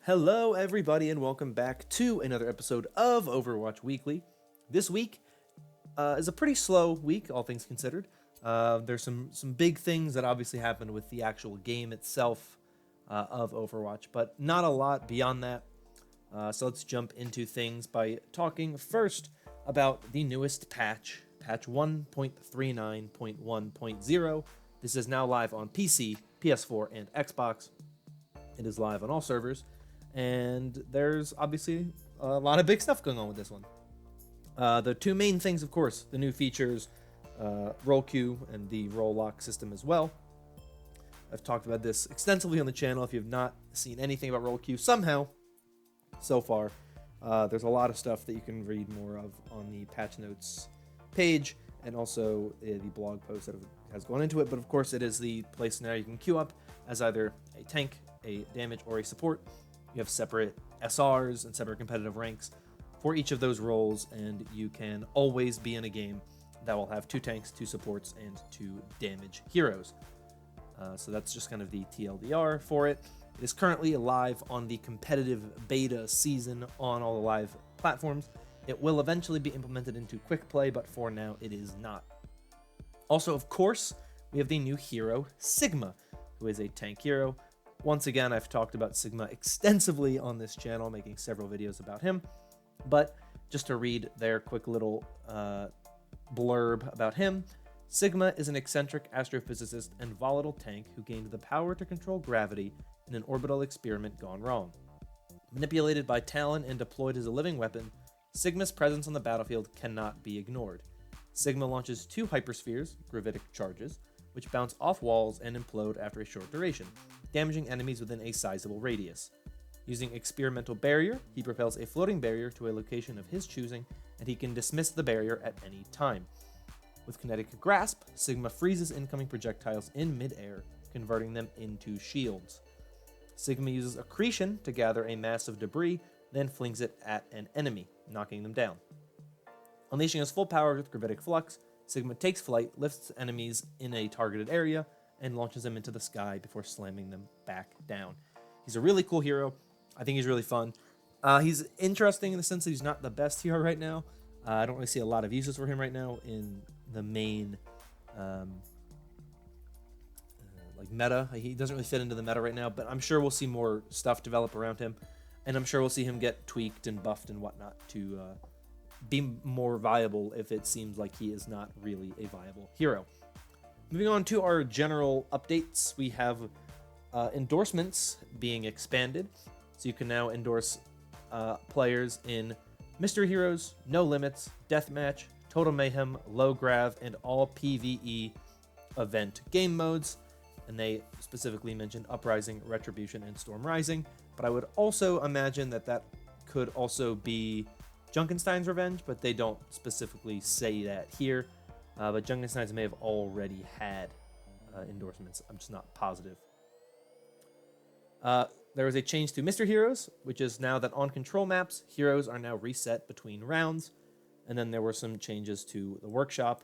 Hello, everybody, and welcome back to another episode of Overwatch Weekly. This week is a pretty slow week, all things considered. There's some big things that obviously happened with the actual game itself of Overwatch, but not a lot beyond that. So let's jump into things by talking first about the newest patch, patch 1.39.1.0. This is now live on PC, PS4, and Xbox. It is live on all servers. And there's obviously a lot of big stuff going on with this one. The two main things, of course, the new features, roll queue and the roll lock system as well. I've talked about this extensively on the channel. If you've not seen anything about roll queue somehow so far, there's a lot of stuff that you can read more of on the patch notes page and also the blog post that has gone into it. But of course, it is the place now you can queue up as either a tank, a damage, or a support. You have separate SRs and separate competitive ranks for each of those roles, and you can always be in a game that will have 2 tanks, 2 supports, and 2 damage heroes. So that's just kind of the TLDR for it. It is currently live on the competitive beta season on all the live platforms. It will eventually be implemented into quick play, but for now it is not. Also, of course, we have the new hero, Sigma, who is a tank hero. Once again, I've talked about Sigma extensively on this channel, making several videos about him. But just to read their quick little blurb about him, Sigma is an eccentric astrophysicist and volatile tank who gained the power to control gravity in an orbital experiment gone wrong. Manipulated by Talon and deployed as a living weapon, Sigma's presence on the battlefield cannot be ignored. Sigma launches 2 hyperspheres, gravitic charges, which bounce off walls and implode after a short duration, damaging enemies within a sizable radius. Using Experimental Barrier, he propels a floating barrier to a location of his choosing, and he can dismiss the barrier at any time. With Kinetic Grasp, Sigma freezes incoming projectiles in mid-air, converting them into shields. Sigma uses Accretion to gather a mass of debris, then flings it at an enemy, knocking them down. Unleashing his full power with Gravitic Flux, Sigma takes flight, lifts enemies in a targeted area, and launches them into the sky before slamming them back down. He's a really cool hero. I think he's really fun. He's interesting in the sense that he's not the best hero right now. I don't really see a lot of uses for him right now in the main meta. He doesn't really fit into the meta right now, but I'm sure we'll see more stuff develop around him, and I'm sure we'll see him get tweaked and buffed and whatnot to be more viable if it seems like he is not really a viable hero. Moving on to our general updates, we have endorsements being expanded. So you can now endorse players in Mystery Heroes, No Limits, Deathmatch, Total Mayhem, Low Grav, and all PvE event game modes. And they specifically mentioned Uprising, Retribution, and Storm Rising. But I would also imagine that could also be Junkenstein's Revenge, but they don't specifically say that here. But Junkenstein's may have already had endorsements. I'm just not positive. There was a change to Mr. Heroes, which is now that on control maps, heroes are now reset between rounds. And then there were some changes to the workshop,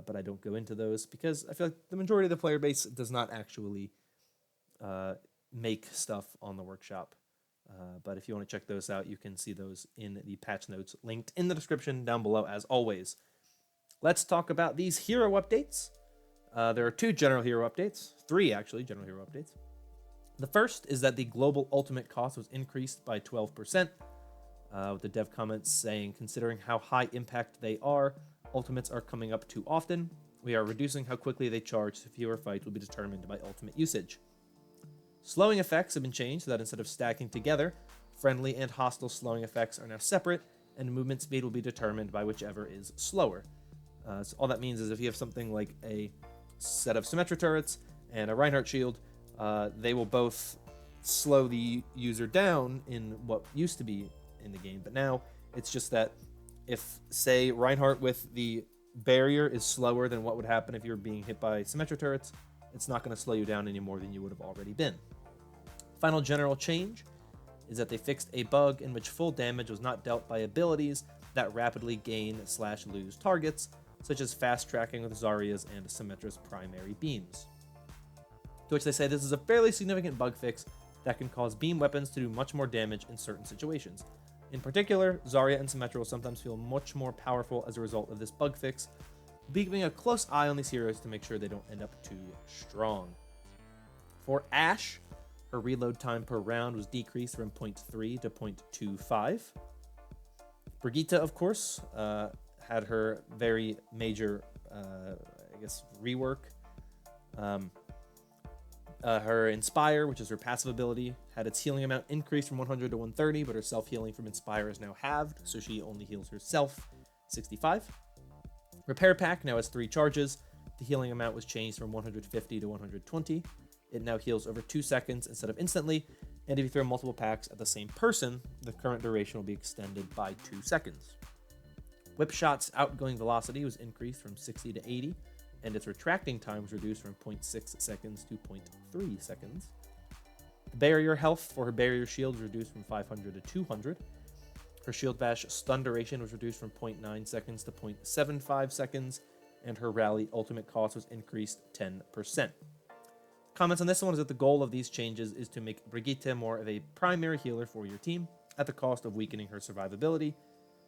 but I don't go into those because I feel like the majority of the player base does not actually make stuff on the workshop. But if you want to check those out, you can see those in the patch notes linked in the description down below, as always. Let's talk about these hero updates. There are 2 general hero updates, 3 actually general hero updates. The first is that the global ultimate cost was increased by 12%, with the dev comments saying, considering how high impact they are, ultimates are coming up too often. We are reducing how quickly they charge, so fewer fights will be determined by ultimate usage. Slowing effects have been changed so that instead of stacking together, friendly and hostile slowing effects are now separate, and movement speed will be determined by whichever is slower. So all that means is if you have something like a set of Symmetra turrets and a Reinhardt shield, they will both slow the user down in what used to be in the game. But now it's just that if, say, Reinhardt with the barrier is slower than what would happen if you were being hit by Symmetra turrets, it's not going to slow you down any more than you would have already been. Final general change is that they fixed a bug in which full damage was not dealt by abilities that rapidly gain/lose targets, such as fast tracking with Zarya's and Symmetra's primary beams. To which they say this is a fairly significant bug fix that can cause beam weapons to do much more damage in certain situations. In particular, Zarya and Symmetra will sometimes feel much more powerful as a result of this bug fix, keeping a close eye on these heroes to make sure they don't end up too strong. For Ashe, her reload time per round was decreased from 0.3 to 0.25. Brigitte, of course, had her very major, rework. Her Inspire, which is her passive ability, had its healing amount increased from 100 to 130, but her self-healing from Inspire is now halved, so she only heals herself 65. Repair Pack now has 3 charges. The healing amount was changed from 150 to 120. It now heals over 2 seconds instead of instantly, and if you throw multiple packs at the same person, the current duration will be extended by 2 seconds. Whipshot's outgoing velocity was increased from 60 to 80, and its retracting time was reduced from 0.6 seconds to 0.3 seconds. The barrier health for her barrier shield was reduced from 500 to 200. Her shield bash stun duration was reduced from 0.9 seconds to 0.75 seconds, and her rally ultimate cost was increased 10%. Comments on this one is that the goal of these changes is to make Brigitte more of a primary healer for your team, at the cost of weakening her survivability.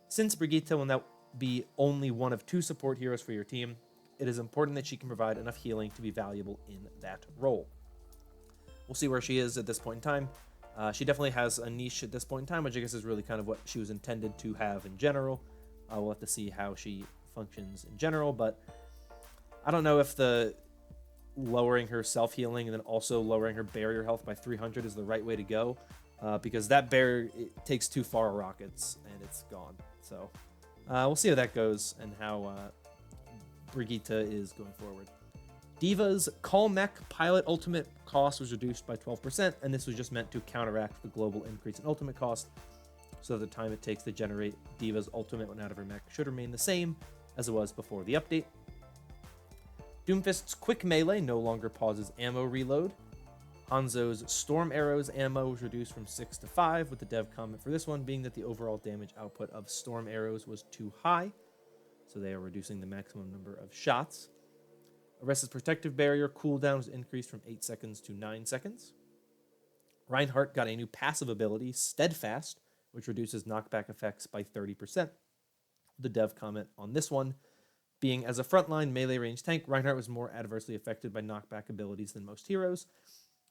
Since Brigitte will now be only one of 2 support heroes for your team, it is important that she can provide enough healing to be valuable in that role. We'll see where she is at this point in time. She definitely has a niche at this point in time, which I guess is really kind of what she was intended to have in general. We'll have to see how she functions in general, but I don't know if the lowering her self-healing and then also lowering her barrier health by 300 is the right way to go, because that barrier, it takes too far rockets and it's gone. So we'll see how that goes and how Brigitte is going forward. D.Va's Call Mech pilot ultimate cost was reduced by 12%, and this was just meant to counteract the global increase in ultimate cost, so the time it takes to generate D.Va's ultimate when out of her mech should remain the same as it was before the update. Doomfist's quick melee no longer pauses ammo reload. Hanzo's storm arrows ammo was reduced from 6 to 5, with the dev comment for this one being that the overall damage output of storm arrows was too high, so they are reducing the maximum number of shots. Arrest's protective barrier cooldown was increased from 8 seconds to 9 seconds. Reinhardt got a new passive ability, Steadfast, which reduces knockback effects by 30%. The dev comment on this one being, as a frontline melee range tank, Reinhardt was more adversely affected by knockback abilities than most heroes.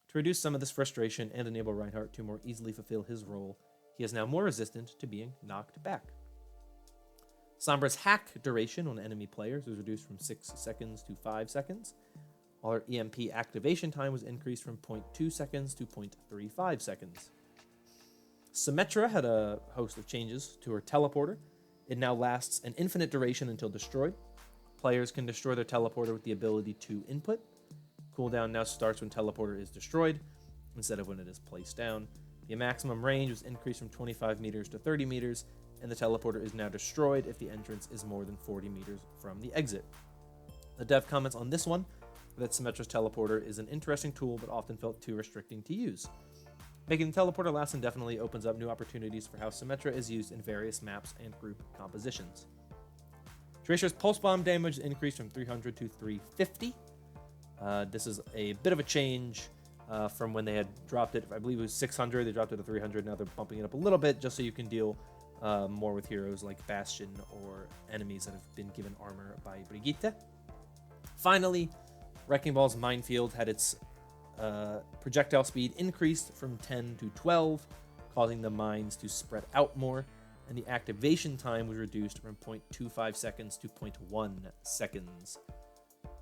To reduce some of this frustration and enable Reinhardt to more easily fulfill his role, he is now more resistant to being knocked back. Sombra's hack duration on enemy players was reduced from 6 seconds to 5 seconds, while her EMP activation time was increased from 0.2 seconds to 0.35 seconds. Symmetra had a host of changes to her teleporter. It now lasts an infinite duration until destroyed. Players can destroy their teleporter with the ability to input. Cooldown now starts when teleporter is destroyed, instead of when it is placed down. The maximum range was increased from 25 meters to 30 meters, and the teleporter is now destroyed if the entrance is more than 40 meters from the exit. The dev comments on this one are that Symmetra's teleporter is an interesting tool, but often felt too restricting to use. Making the teleporter last indefinitely opens up new opportunities for how Symmetra is used in various maps and group compositions. Tracer's pulse bomb damage increased from 300 to 350. This is a bit of a change from when they had dropped it. I believe it was 600. They dropped it to 300. Now they're bumping it up a little bit just so you can deal more with heroes like Bastion or enemies that have been given armor by Brigitte. Finally, Wrecking Ball's Minefield had its projectile speed increased from 10 to 12, causing the mines to spread out more, and the activation time was reduced from 0.25 seconds to 0.1 seconds.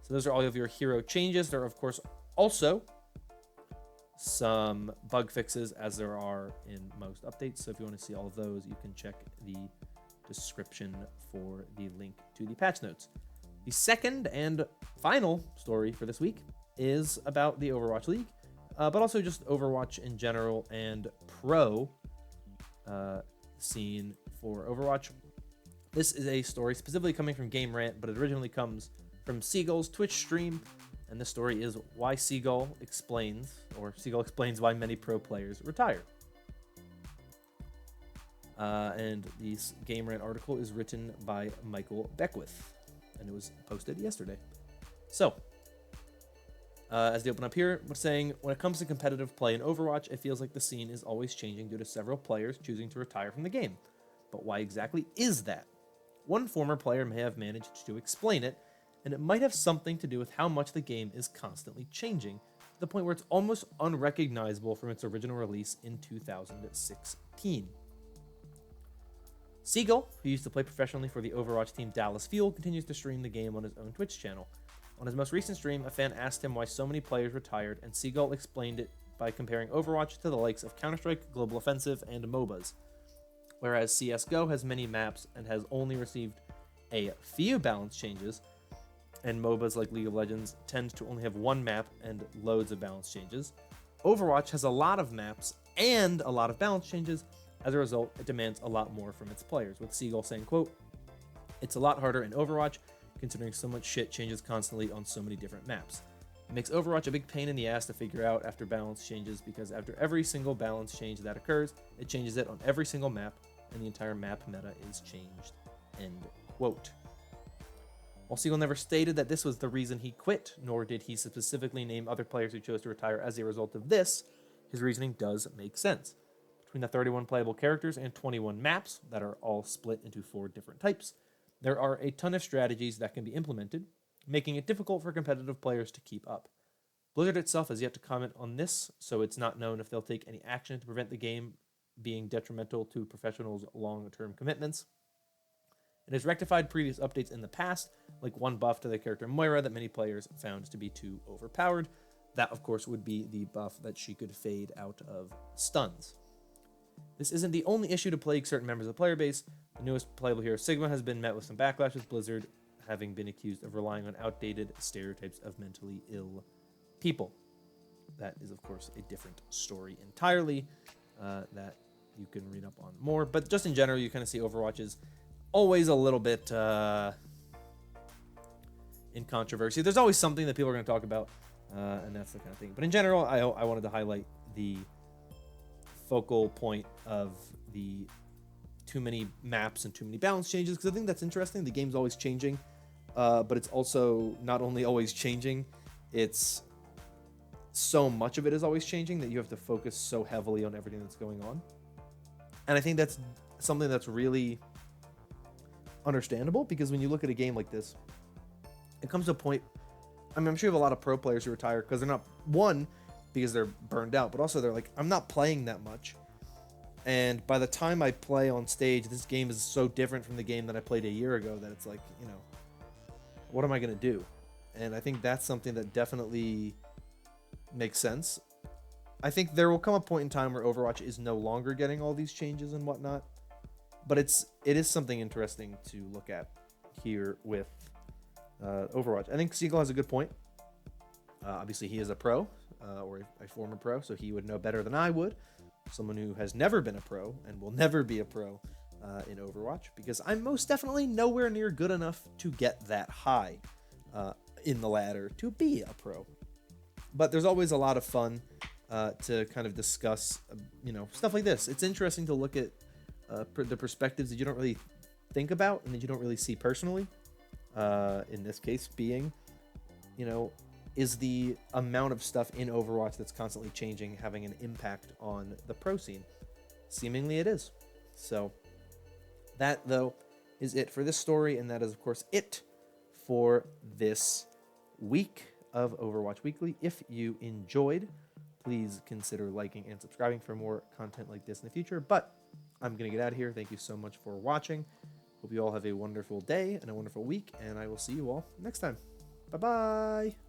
So those are all of your hero changes. There are, of course, also some bug fixes, as there are in most updates. So if you want to see all of those, you can check the description for the link to the patch notes. The second and final story for this week is about the Overwatch League, but also just Overwatch in general and pro scene for Overwatch. This is a story specifically coming from Game Rant, but it originally comes from Seagull's Twitch stream, and this story is why Seagull explains why many pro players retire. And this Game Rant article is written by Michael Beckwith, and it was posted yesterday. So, As they open up here, but saying, when it comes to competitive play in Overwatch, it feels like the scene is always changing due to several players choosing to retire from the game. But why exactly is that? One former player may have managed to explain it, and it might have something to do with how much the game is constantly changing, to the point where it's almost unrecognizable from its original release in 2016. Seagull, who used to play professionally for the Overwatch team Dallas Fuel, continues to stream the game on his own Twitch channel. On his most recent stream, a fan asked him why so many players retired, and Seagull explained it by comparing Overwatch to the likes of Counter-Strike, Global Offensive, and MOBAs. Whereas CSGO has many maps and has only received a few balance changes, and MOBAs like League of Legends tend to only have one map and loads of balance changes, Overwatch has a lot of maps and a lot of balance changes. As a result, it demands a lot more from its players, with Seagull saying, quote, "It's a lot harder in Overwatch, considering so much shit changes constantly on so many different maps. It makes Overwatch a big pain in the ass to figure out after balance changes, because after every single balance change that occurs, it changes it on every single map, and the entire map meta is changed." End quote. While Seagull never stated that this was the reason he quit, nor did he specifically name other players who chose to retire as a result of this, his reasoning does make sense. Between the 31 playable characters and 21 maps that are all split into 4 different types, there are a ton of strategies that can be implemented, making it difficult for competitive players to keep up. Blizzard itself has yet to comment on this, so it's not known if they'll take any action to prevent the game being detrimental to professionals' long-term commitments. It has rectified previous updates in the past, like one buff to the character Moira that many players found to be too overpowered. That, of course, would be the buff that she could fade out of stuns. This isn't the only issue to plague certain members of the player base. The newest playable hero, Sigma, has been met with some backlash, with Blizzard having been accused of relying on outdated stereotypes of mentally ill people. That is, of course, a different story entirely that you can read up on more. But just in general, you kind of see Overwatch is always a little bit in controversy. There's always something that people are going to talk about, and that's the kind of thing. But in general, I wanted to highlight the focal point of the too many maps and too many balance changes, because I think that's interesting. The game's always changing, but it's also not only always changing, it's so much of it is always changing that you have to focus so heavily on everything that's going on. And I think that's something that's really understandable, because when you look at a game like this, it comes to a point, I mean, I'm sure you have a lot of pro players who retire because they're not, one, because they're burned out, but also they're like, I'm not playing that much. And by the time I play on stage, this game is so different from the game that I played a year ago that it's like, you know, what am I going to do? And I think that's something that definitely makes sense. I think there will come a point in time where Overwatch is no longer getting all these changes and whatnot, but it is something interesting to look at here with Overwatch. I think Seagull has a good point. Obviously, he is a pro, or a former pro, so he would know better than I would. Someone who has never been a pro and will never be a pro in Overwatch, because I'm most definitely nowhere near good enough to get that high in the ladder to be a pro. But there's always a lot of fun to kind of discuss, stuff like this. It's interesting to look at the perspectives that you don't really think about and that you don't really see personally. In this case being, is the amount of stuff in Overwatch that's constantly changing having an impact on the pro scene? Seemingly it is. So that, though, is it for this story, and that is, of course, it for this week of Overwatch Weekly. If you enjoyed, please consider liking and subscribing for more content like this in the future. But I'm going to get out of here. Thank you so much for watching. Hope you all have a wonderful day and a wonderful week, and I will see you all next time. Bye-bye.